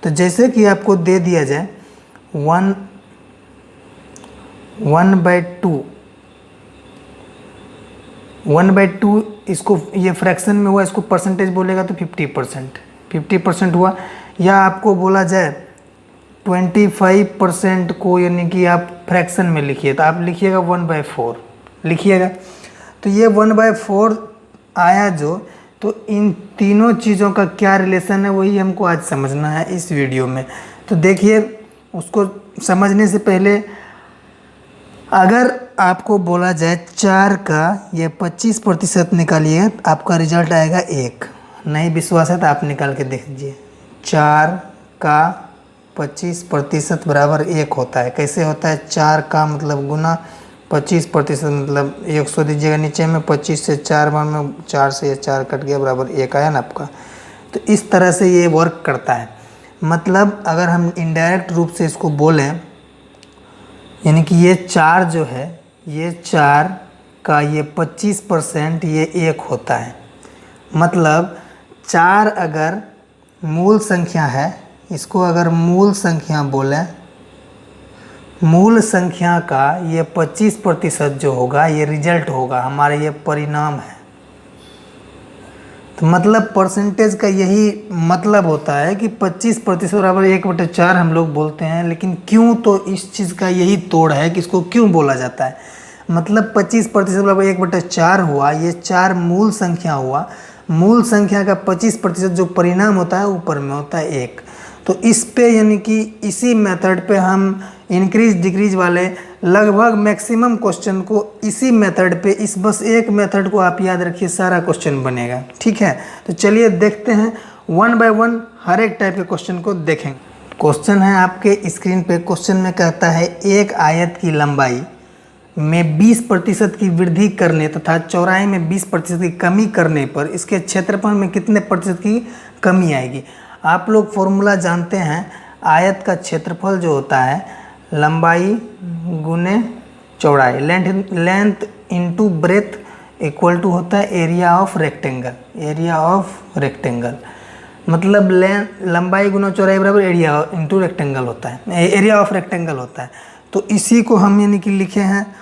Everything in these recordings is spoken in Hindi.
तो जैसे कि आपको दे दिया जाए 1/2 इसको ये फ्रैक्शन में हुआ, इसको परसेंटेज बोलेगा तो 50% हुआ। या आपको बोला जाए 25% को यानी कि आप फ्रैक्शन में लिखिए तो आप लिखिएगा 1/4 लिखिएगा। तो ये 1/4 आया जो, तो इन तीनों चीज़ों का क्या रिलेशन है वही हमको आज समझना है इस वीडियो में। तो देखिए, उसको समझने से पहले अगर आपको बोला जाए 4 का ये 25% निकालिए तो आपका रिजल्ट आएगा 1। नहीं विश्वास है तो आप निकाल के देख लीजिए। 4 का 25% बराबर 1 होता है। कैसे होता है? 4 का मतलब गुना 25% मतलब 100 दीजिएगा नीचे में, 25 से 4 बार में 4 से 4 कट गया बराबर 1 आया ना आपका। तो इस तरह से ये वर्क करता है। मतलब अगर हम इनडायरेक्ट रूप से इसको बोलें, यानी कि ये 4 जो है, ये 4 का ये 25% ये 1 होता है। मतलब 4 अगर मूल संख्या है, इसको अगर मूल संख्या बोलें, मूल संख्या का ये 25% जो होगा ये रिजल्ट होगा, हमारा ये परिणाम है। तो मतलब परसेंटेज का यही मतलब होता है कि 25% बराबर 1/4 हम लोग बोलते हैं। लेकिन क्यों? तो इस चीज़ का यही तोड़ है कि इसको क्यों बोला जाता है। मतलब 25% बराबर 1/4 हुआ, ये 4 मूल संख्या हुआ। मूल संख्या का 25% जो परिणाम होता है ऊपर में होता है 1। तो इस पे यानी कि इसी मेथड पे हम इंक्रीज डिक्रीज वाले लगभग मैक्सिमम क्वेश्चन को इसी मेथड पे, इस बस एक मेथड को आप याद रखिए, सारा क्वेश्चन बनेगा। ठीक है, तो चलिए देखते हैं 1 बाय 1 हर एक टाइप के क्वेश्चन को देखेंगे। क्वेश्चन है आपके स्क्रीन पे। क्वेश्चन में कहता है एक आयत की लंबाई में 20% की वृद्धि करने तथा चौड़ाई में 20% की कमी करने पर इसके क्षेत्रफल में कितने प्रतिशत की कमी आएगी। आप लोग फॉर्मूला जानते हैं, आयत का क्षेत्रफल जो होता है लंबाई गुने चौड़ाई, length into breadth equal to होता है एरिया ऑफ रेक्टेंगल। मतलब लंबाई गुना चौड़ाई बराबर एरिया इनटू रेक्टेंगल होता है, एरिया ऑफ रेक्टेंगल होता है। तो इसी को हम यानी कि लिखे हैं।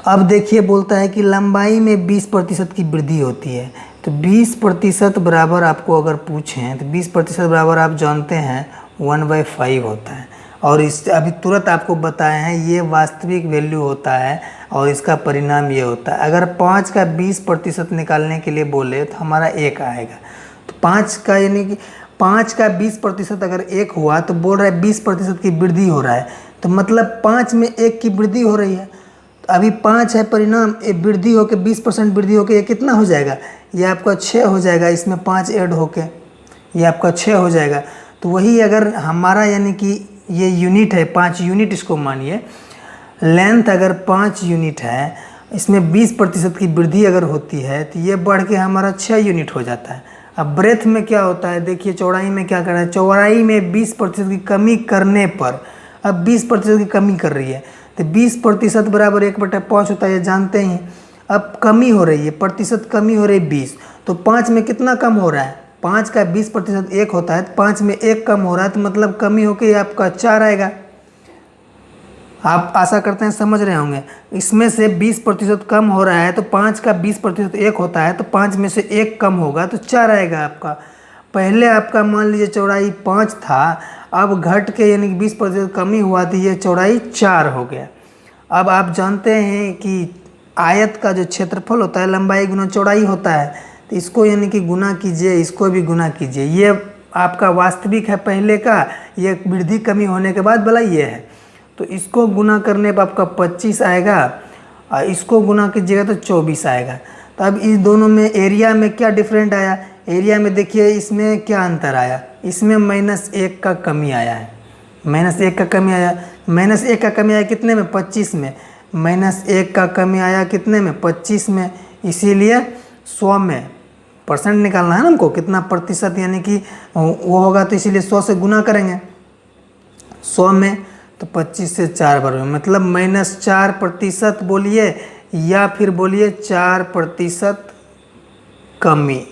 अब देखिए, बोलता है कि लंबाई में 20% की वृद्धि होती है। तो 20% बराबर आपको अगर पूछें तो 20% बराबर आप जानते हैं 1/5 होता है। और इस अभी तुरंत आपको बताए हैं ये वास्तविक वैल्यू होता है और इसका परिणाम ये होता है। अगर 5 का 20% निकालने के लिए बोले तो हमारा 1 आएगा। तो 5 का यानी कि 5 का 20% अगर 1 हुआ तो बोल रहा है 20% की वृद्धि हो रहा है। तो मतलब 5 में 1 की वृद्धि हो रही है। तो अभी 5 है परिणाम, ये वृद्धि होकर 20% वृद्धि होकर ये कितना हो जाएगा? ये आपका 6 हो जाएगा। इसमें 5 ऐड होके ये आपका 6 हो जाएगा। तो वही अगर हमारा यानी कि ये यूनिट है 5 यूनिट, इसको मानिए लेंथ अगर 5 यूनिट है, इसमें 20% की वृद्धि अगर होती है तो ये बढ़ के हमारा 6 यूनिट हो जाता है। अब ब्रेथ में क्या होता है, देखिए चौड़ाई में क्या कर रहा है, चौड़ाई में 20% की कमी करने पर अब 20% की कमी कर रही है। तो 20% बराबर 1/5 होता है, ये जानते ही। अब कमी हो रही है, प्रतिशत कमी हो रही है 20। तो 5 में कितना कम हो रहा है? 5 का 20% 1 होता है, तो 5 में 1 कम हो रहा है, तो मतलब कमी होकर आपका 4 आएगा। आप आशा करते हैं समझ रहे होंगे। इसमें से 20% कम हो रहा है, तो 5 का 20% 1 होता है, तो 5 में से 1 कम होगा तो 4 आएगा आपका। पहले आपका मान लीजिए चौड़ाई 5 था, अब घट के यानी कि 20% कमी हुआ तो ये चौड़ाई 4 हो गया। अब आप जानते हैं कि आयत का जो क्षेत्रफल होता है लंबाई गुना चौड़ाई होता है। तो इसको यानी कि गुना कीजिए, इसको भी गुना कीजिए। ये आपका वास्तविक है पहले का, ये वृद्धि कमी होने के बाद वाला ये है। तो इसको गुना करने पर आपका 25 आएगा और इसको गुना कीजिएगा तो 24 आएगा। तो अब इस दोनों में एरिया में क्या डिफरेंट आया? एरिया में देखिए इसमें क्या अंतर आया, इसमें -1 का कमी आया है। -1 का कमी आया, -1 का कमी आया कितने में? 25 में। -1 का कमी आया कितने में? 25 में। इसीलिए 100 में परसेंट निकालना है ना हमको, कितना प्रतिशत यानी कि वो होगा, तो इसीलिए 100 से गुना करेंगे 100 में। तो 25 से 4 बार में मतलब -4% बोलिए या फिर बोलिए 4% कमी।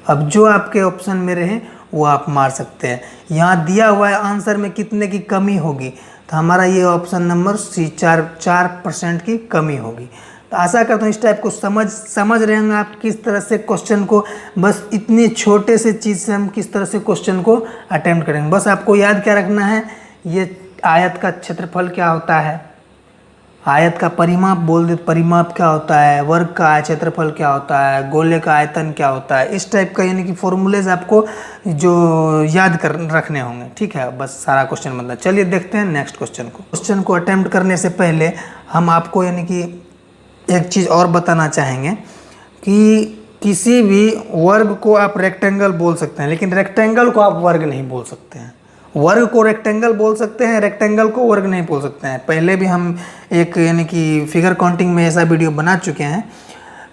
अब जो आपके ऑप्शन में रहे वो आप मार सकते हैं। यहाँ दिया हुआ है आंसर में कितने की कमी होगी, तो हमारा ये ऑप्शन नंबर सी 4% की कमी होगी। तो आशा करता हूँ इस टाइप को समझ रहे होंगे आप किस तरह से क्वेश्चन को, बस इतने छोटे से चीज़ से हम किस तरह से क्वेश्चन को अटेम्प्ट करेंगे। बस आपको याद क्या रखना है, ये आयत का क्षेत्रफल क्या होता है, आयत का परिमाप बोल दे, परिमाप क्या होता है, वर्ग का क्षेत्रफल क्या होता है, गोले का आयतन क्या होता है, इस टाइप का यानी कि फॉर्मूलेज आपको जो याद कर रखने होंगे। ठीक है, बस सारा क्वेश्चन बनता है। चलिए देखते हैं नेक्स्ट क्वेश्चन को। क्वेश्चन को अटेम्प्ट करने से पहले हम आपको यानी कि एक चीज़ और बताना चाहेंगे कि किसी भी वर्ग को आप रेक्टेंगल बोल सकते हैं, लेकिन रेक्टेंगल को आप वर्ग नहीं बोल सकते हैं। वर्ग को रेक्टेंगल बोल सकते हैं, रेक्टेंगल को वर्ग नहीं बोल सकते हैं। पहले भी हम एक यानी कि फिगर काउंटिंग में ऐसा वीडियो बना चुके हैं।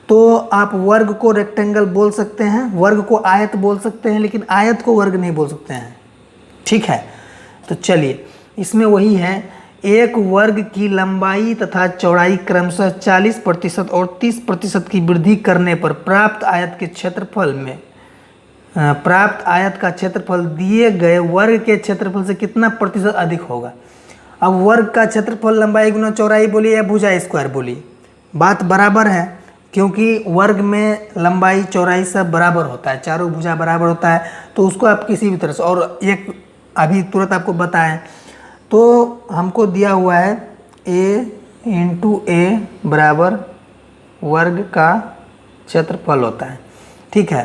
तो आप वर्ग को रेक्टेंगल बोल सकते हैं, वर्ग को आयत बोल सकते हैं, लेकिन आयत को वर्ग नहीं बोल सकते हैं। ठीक है, तो चलिए इसमें वही है, एक वर्ग की लंबाई तथा चौड़ाई क्रमशः 40% और 30% की वृद्धि करने पर प्राप्त आयत के क्षेत्रफल में प्राप्त आयत का क्षेत्रफल दिए गए वर्ग के क्षेत्रफल से कितना प्रतिशत अधिक होगा। अब वर्ग का क्षेत्रफल लंबाई गुना चौड़ाई बोलिए या भुजा स्क्वायर बोलिए, बात बराबर है, क्योंकि वर्ग में लंबाई चौड़ाई सब बराबर होता है, चारों भुजा बराबर होता है। तो उसको आप किसी भी तरह से, और एक अभी तुरंत आपको बताएं तो हमको दिया हुआ है a × a बराबर वर्ग का क्षेत्रफल होता है। ठीक है,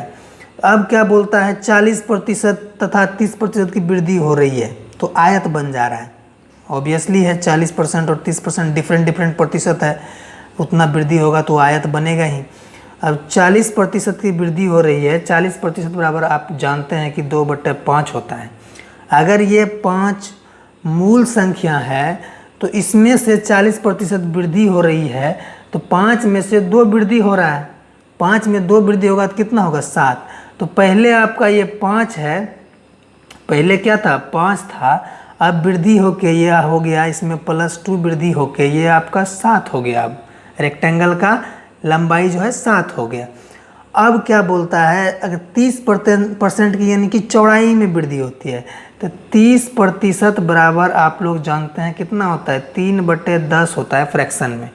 अब क्या बोलता है 40% तथा 30% की वृद्धि हो रही है, तो आयत बन जा रहा है। ऑब्वियसली है 40% और 30% डिफरेंट प्रतिशत है, उतना वृद्धि होगा तो आयत बनेगा ही। अब 40% की वृद्धि हो रही है, 40% बराबर आप जानते हैं कि 2/5 होता है। अगर ये 5 मूल संख्या है तो इसमें से 40% वृद्धि हो रही है, तो 5 में से 2 वृद्धि हो रहा है, 5 में 2 वृद्धि होगा तो कितना होगा 7। तो पहले आपका ये 5 है, पहले क्या था 5 था, अब वृद्धि होके ये हो गया, इसमें +2 वृद्धि होके ये आपका 7 हो गया। अब रेक्टेंगल का लंबाई जो है 7 हो गया। अब क्या बोलता है, अगर 30% की यानी कि चौड़ाई में वृद्धि होती है, तो 30% बराबर आप लोग जानते हैं कितना होता है, 3/10 होता है फ्रैक्शन में।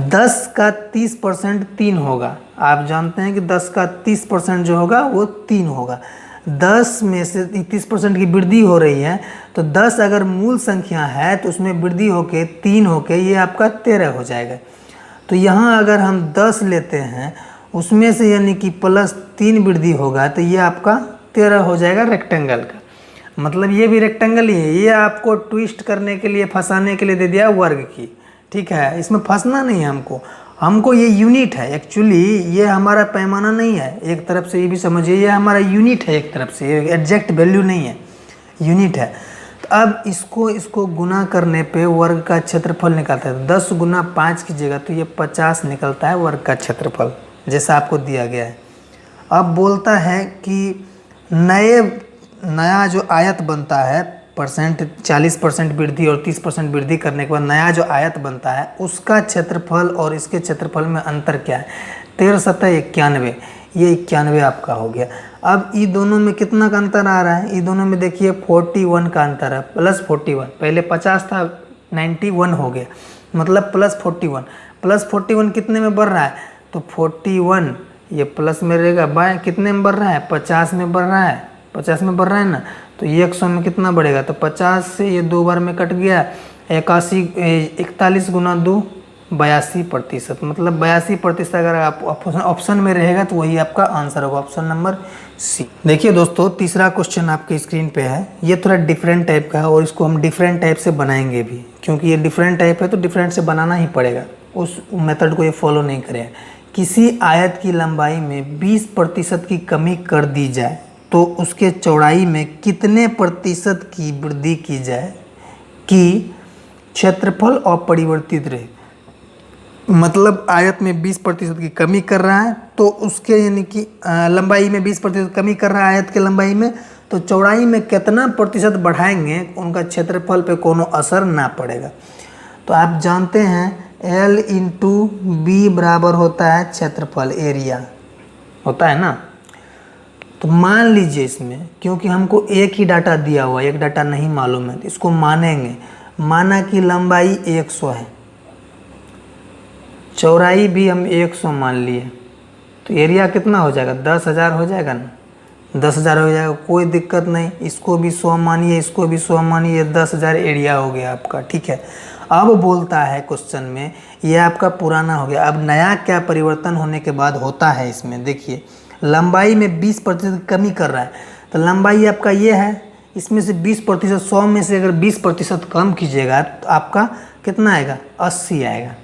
10 का 30% 3 होगा, आप जानते हैं कि 10 का 30% जो होगा वो 3 होगा। 10 में से 30% की वृद्धि हो रही है, तो 10 अगर मूल संख्या है तो उसमें वृद्धि होके 3 होके ये आपका 13 हो जाएगा। तो यहाँ अगर हम 10 लेते हैं, उसमें से यानी कि +3 वृद्धि होगा, तो ये आपका 13 हो जाएगा रेक्टेंगल का। मतलब ये भी रेक्टेंगल ही है, ये आपको ट्विस्ट करने के लिए, फंसाने के लिए दे दिया वर्ग की। ठीक है, इसमें फंसना नहीं है हमको ये यूनिट है एक्चुअली, ये हमारा पैमाना नहीं है। एक तरफ से ये भी समझिए, ये हमारा यूनिट है, एक तरफ से एग्जैक्ट वैल्यू नहीं है, यूनिट है। तो अब इसको गुना करने पे वर्ग का क्षेत्रफल निकलता है। 10 × 5 कीजिएगा तो ये 50 निकलता है वर्ग का क्षेत्रफल, जैसा आपको दिया गया है। अब बोलता है कि नया जो आयत बनता है, 40% वृद्धि और 30% वृद्धि करने के बाद नया जो आयत बनता है, उसका क्षेत्रफल और इसके क्षेत्रफल में अंतर क्या है, 13 × 7 = 91, ये 91 आपका हो गया। अब ये दोनों में कितना का अंतर आ रहा है, ये दोनों में देखिए 41 का अंतर है, +41। पहले 50 था, 91 हो गया, मतलब +41। +41 कितने में बढ़ रहा है, तो 41 ये प्लस में रहेगा, बाय कितने में बढ़ रहा है, 50 में बढ़ रहा है, 50 में बढ़ रहा है ना, तो ये 100 में कितना बढ़ेगा, तो 50 से ये 2 बार में कट गया, 41 × 2 82%। मतलब 82% अगर आप ऑप्शन में रहेगा तो वही आपका आंसर होगा, ऑप्शन नंबर सी। देखिए दोस्तों, तीसरा क्वेश्चन आपके स्क्रीन पे है, ये थोड़ा डिफरेंट टाइप का है और इसको हम डिफरेंट टाइप से बनाएंगे भी, क्योंकि ये डिफरेंट टाइप है तो डिफरेंट से बनाना ही पड़ेगा, उस मेथड को ये फॉलो नहीं करेगा। किसी आयत की लंबाई में 20% की कमी कर दी जाए तो उसके चौड़ाई में कितने प्रतिशत की वृद्धि की जाए कि क्षेत्रफल अपरिवर्तित रहे। मतलब आयत में 20% की कमी कर रहा है तो उसके यानी कि लंबाई में 20% कमी कर रहा है आयत के लंबाई में, तो चौड़ाई में कितना प्रतिशत बढ़ाएंगे उनका क्षेत्रफल पे कोनो असर ना पड़ेगा। तो आप जानते हैं L × B बराबर होता है क्षेत्रफल, एरिया होता है ना। तो मान लीजिए इसमें, क्योंकि हमको एक ही डाटा दिया हुआ है, एक डाटा नहीं मालूम है, तो इसको मानेंगे। माना कि लंबाई 100 है, चौड़ाई भी हम 100 मान लिए, तो एरिया कितना हो जाएगा? 10,000 हो जाएगा ना, 10,000 हो जाएगा, कोई दिक्कत नहीं। इसको भी 100 मानिए, इसको भी 100 मानिए, 10,000 एरिया हो गया आपका, ठीक है। अब बोलता है क्वेश्चन में, ये आपका पुराना हो गया, अब नया क्या परिवर्तन होने के बाद होता है इसमें, देखिए लंबाई में 20% कमी कर रहा है, तो लंबाई आपका ये है, इसमें से 20%, 100 में से अगर 20% कम कीजिएगा तो आपका कितना आएगा? 80 आएगा।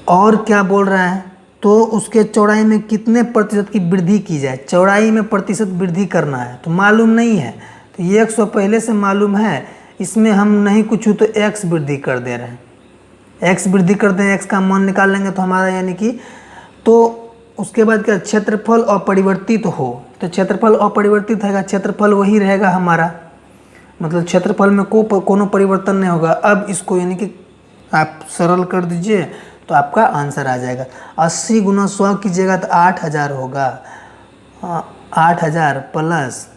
और क्या बोल रहा है, तो उसके चौड़ाई में कितने प्रतिशत की वृद्धि की जाए? चौड़ाई में प्रतिशत वृद्धि करना है, तो मालूम नहीं है, तो ये 100 पहले से मालूम है, इसमें हम नहीं कुछ हो तो x वृद्धि कर दे रहे हैं, x वृद्धि करते हैं, x का मान निकाल लेंगे तो हमारा यानी कि, तो उसके बाद क्या? क्षेत्रफल अपरिवर्तित हो, तो क्षेत्रफल अपरिवर्तित रहेगा, क्षेत्रफल वही रहेगा हमारा, मतलब क्षेत्रफल में कोनो परिवर्तन नहीं होगा। अब इसको यानी कि आप सरल कर दीजिए तो आपका आंसर आ जाएगा। 80 गुना 100 कीजिएगा तो 8,000 होगा, 8,000 प्लस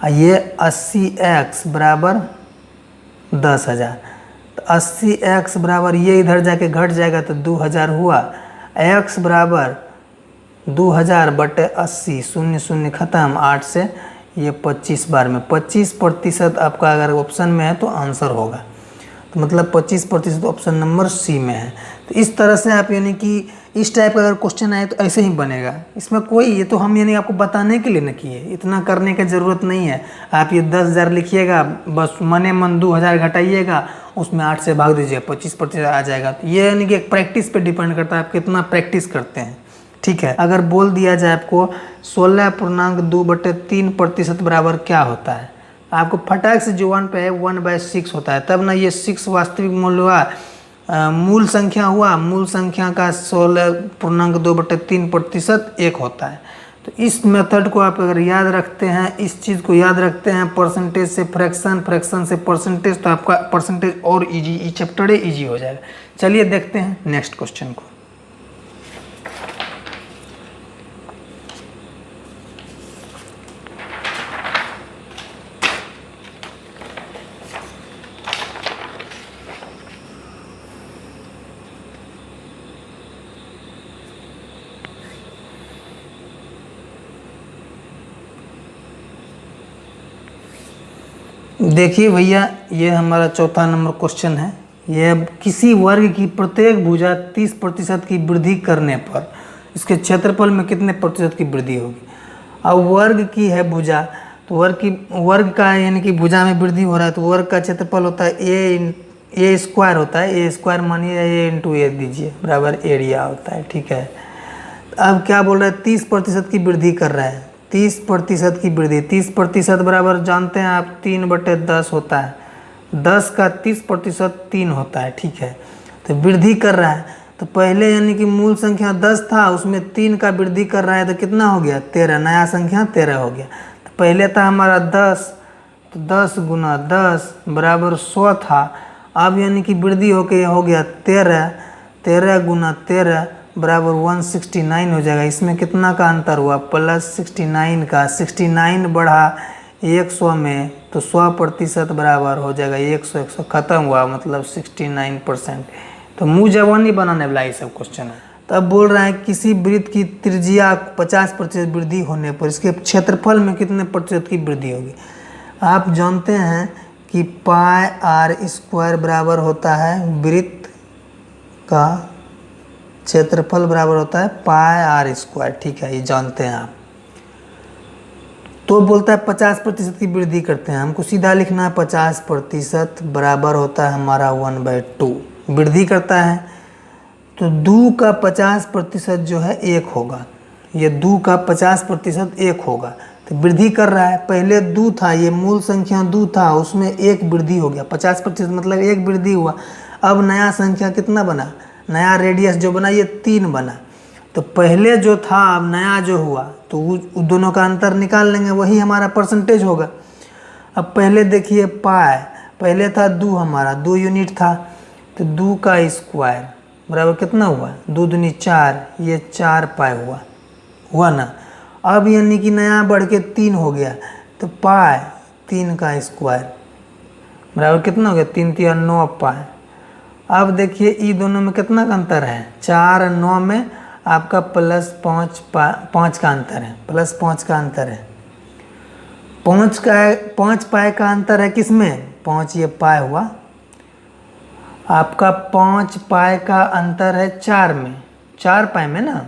ये 80x बराबर 10,000, तो 80x बराबर ये इधर जाके घट जाएगा तो 2,000 हुआ। x बराबर 2,000 बटे 80, शून्य शून्य खत्म, 8 से ये 25 बार में 25% आपका अगर ऑप्शन में है तो आंसर होगा, तो मतलब 25% ऑप्शन नंबर सी में है। तो इस तरह से आप यानी कि इस टाइप का अगर क्वेश्चन आए तो ऐसे ही बनेगा, इसमें कोई, ये तो हम यानी आपको बताने के लिए न किए, इतना करने की ज़रूरत नहीं है। आप ये 10,000 लिखिएगा, बस मने मन 2,000 घटाइएगा, उसमें 8 से भाग दीजिए, 25% आ जाएगा। तो ये यानी कि एक प्रैक्टिस पे डिपेंड करता है, आप कितना प्रैक्टिस करते हैं, ठीक है। अगर बोल दिया जाए आपको 16.2/3% बराबर क्या होता है, आपको फटाक से जो 1 पे है 1/6 होता है, तब ना ये 6 वास्तविक मूल्य हुआ, मूल संख्या हुआ, मूल संख्या का 16.2/3% 1 होता है। तो इस मेथड को आप अगर याद रखते हैं, इस चीज़ को याद रखते हैं, परसेंटेज से फ्रैक्शन, फ्रैक्शन से परसेंटेज, तो आपका परसेंटेज और इजी, ये चैप्टर इजी हो जाएगा। चलिए देखते हैं नेक्स्ट क्वेश्चन को। देखिए भैया, ये हमारा चौथा नंबर क्वेश्चन है। ये किसी वर्ग की प्रत्येक भुजा 30% की वृद्धि करने पर इसके क्षेत्रफल में कितने प्रतिशत की वृद्धि होगी। अब वर्ग की है भुजा, तो वर्ग का यानी कि भुजा में वृद्धि हो रहा है, तो वर्ग का क्षेत्रफल होता है ए स्क्वायर होता है, ए स्क्वायर मानिए ए इंटू ए दीजिए बराबर एरिया होता है, ठीक है। अब क्या बोल रहा है, 30% की वृद्धि कर रहा है, 30% की वृद्धि, 30% बराबर जानते हैं आप 3/10 होता है, 10 का 30% 3 होता है, ठीक है। तो वृद्धि कर रहा है, तो पहले यानी कि मूल संख्या 10 था, उसमें 3 का वृद्धि कर रहा है, तो कितना हो गया? 13, नया संख्या 13 हो गया। तो पहले था हमारा 10, तो 10 गुना 10 बराबर 100 था, अब यानी कि वृद्धि होके हो गया 13, 13 गुना 13 बराबर 169 हो जाएगा। इसमें कितना का अंतर हुआ? +69 का, 69 बढ़ा 100 में, तो 100% बराबर हो जाएगा 100 खत्म हुआ, मतलब 69%। तो मुँह जवानी बनाने वाला ये सब क्वेश्चन है। तब बोल रहा है किसी वृत्त की त्रिज्या 50% वृद्धि होने पर इसके क्षेत्रफल में कितने प्रतिशत की वृद्धि होगी। आप जानते हैं कि πr² बराबर होता है वृत्त का क्षेत्रफल बराबर होता है πr², ठीक है, ये जानते हैं आप। तो बोलता है 50% की वृद्धि करते हैं, हमको सीधा लिखना है 50% बराबर होता है हमारा 1/2, वृद्धि करता है, तो 2 का 50% जो है 1 होगा, ये 2 का 50% 1 होगा, तो वृद्धि कर रहा है। पहले 2 था, ये मूल संख्या 2 था, उसमें 1 वृद्धि हो गया, 50% मतलब 1 वृद्धि हुआ। अब नया संख्या कितना बना, नया रेडियस जो बना ये 3 बना, तो पहले जो था अब नया जो हुआ, तो वो दोनों का अंतर निकाल लेंगे, वही हमारा परसेंटेज होगा। अब पहले देखिए पाई, पहले था 2, हमारा 2 यूनिट था, तो 2 का स्क्वायर बराबर कितना हुआ, 2 दूनी 4, ये 4 पाई हुआ ना। अब यानी कि नया बढ़ के 3 हो गया, तो पाई 3 का स्क्वायर बराबर कितना हो गया, 3 3 9 पाई। अब देखिए ई दोनों में कितना का अंतर है, 4 और 9 में आपका +5 का अंतर है, +5 का अंतर है। 5 पाई का अंतर है किसमें, 5 ये पाई हुआ, आपका 5 पाई का अंतर है 4 में, 4 पाई में ना,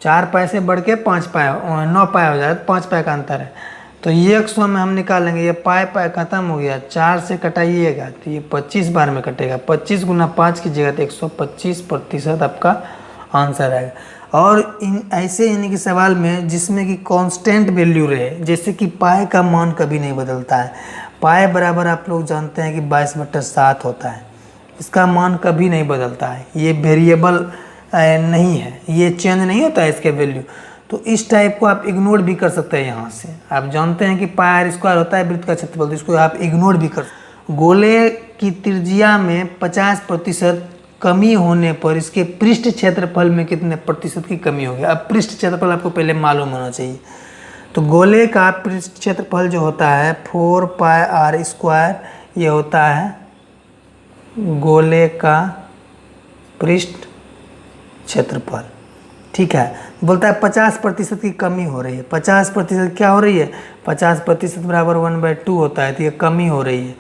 4 पाई से बढ़ के 5 पाई 9 पाई हो जाए तो 5 पाई का अंतर है। तो ये 100 में हम निकालेंगे, ये पाई खत्म हो गया, 4 से कटाइएगा तो ये 25 बार में कटेगा, 25 × 5 कीजिएगा तो 125% आपका आंसर आएगा। और इन ऐसे यानी कि सवाल में जिसमें कि कांस्टेंट वैल्यू रहे, जैसे कि पाई का मान कभी नहीं बदलता है, पाई बराबर आप लोग जानते हैं कि 22/7 होता है, इसका मान कभी नहीं बदलता है, ये वेरिएबल नहीं है, ये चेंज नहीं होता है इसके वैल्यू। तो इस टाइप को आप इग्नोर भी कर सकते हैं। यहाँ से आप जानते हैं कि πr² होता है वृत्त का क्षेत्रफल, तो इसको आप इग्नोर भी कर सकते। गोले की त्रिज्या में 50% कमी होने पर इसके पृष्ठ क्षेत्रफल में कितने प्रतिशत की कमी होगी। अब पृष्ठ क्षेत्रफल आपको पहले मालूम होना चाहिए। तो गोले का पृष्ठ क्षेत्रफल जो होता है 4πr², ये होता है गोले का पृष्ठ क्षेत्रफल, ठीक है। बोलता है 50% की कमी हो रही है, 50% क्या हो रही है, 50% बराबर 1/2 होता है, तो ये कमी हो रही है।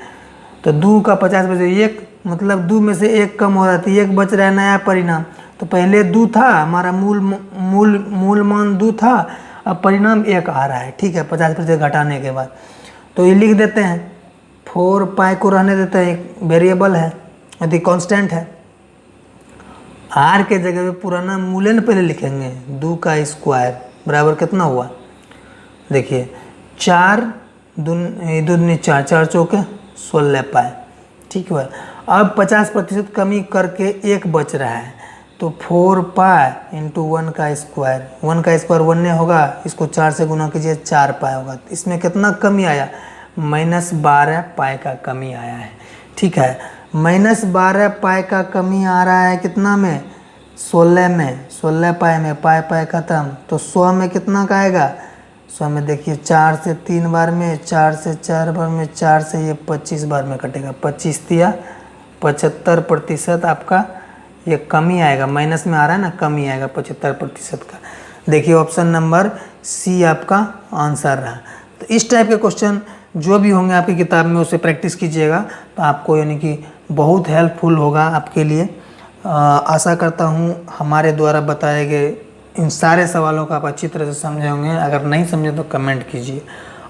तो 2 का 50%, एक मतलब 2 में से 1 कम हो रहा है, 1 बच रहा है नया परिणाम। तो पहले 2 था, हमारा मूल मान 2 था, अब परिणाम 1 आ रहा है, ठीक है, 50% घटाने के बाद। तो ये लिख देते हैं, 4 पाई को रहने देते हैं, एक वेरिएबल है यदि कांस्टेंट है। आर के जगह पे पुराना मूल्य पहले लिखेंगे, 2 का स्क्वायर बराबर कितना हुआ, देखिए 4 दूनी 4, 4 चौके 16 पाई, ठीक है। अब 50% कमी करके 1 बच रहा है, तो 4 पाई × 1 का स्क्वायर, 1 का स्क्वायर 1 होगा, इसको 4 से गुना कीजिए 4 पाई होगा। इसमें कितना कमी आया, -12 पाई का कमी आया है, ठीक है। -12 पाई का कमी आ रहा है कितना में, 16 में, 16 पाई में, पाई खत्म, तो 100 में कितना का आएगा, 100 में देखिए 4 से 3 बार में, 4 से 4 बार में, 4 से ये 25 बार में कटेगा, 25 दिया 75% आपका ये कमी आएगा, माइनस में आ रहा है ना, कमी आएगा 75% का। देखिए ऑप्शन नंबर सी आपका आंसर रहा। तो इस टाइप के क्वेश्चन जो भी होंगे आपकी किताब में उसे प्रैक्टिस कीजिएगा, तो आपको यानी कि बहुत हेल्पफुल होगा आपके लिए। आशा करता हूँ हमारे द्वारा बताए गए इन सारे सवालों का आप अच्छी तरह से समझे होंगे। अगर नहीं समझे तो कमेंट कीजिए,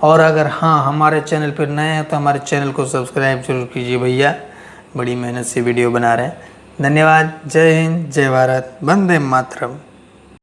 और अगर हाँ हमारे चैनल पर नए हैं तो हमारे चैनल को सब्सक्राइब जरूर कीजिए भैया, बड़ी मेहनत से वीडियो बना रहे हैं। धन्यवाद। जय हिंद, जय भारत, वंदे मातरम।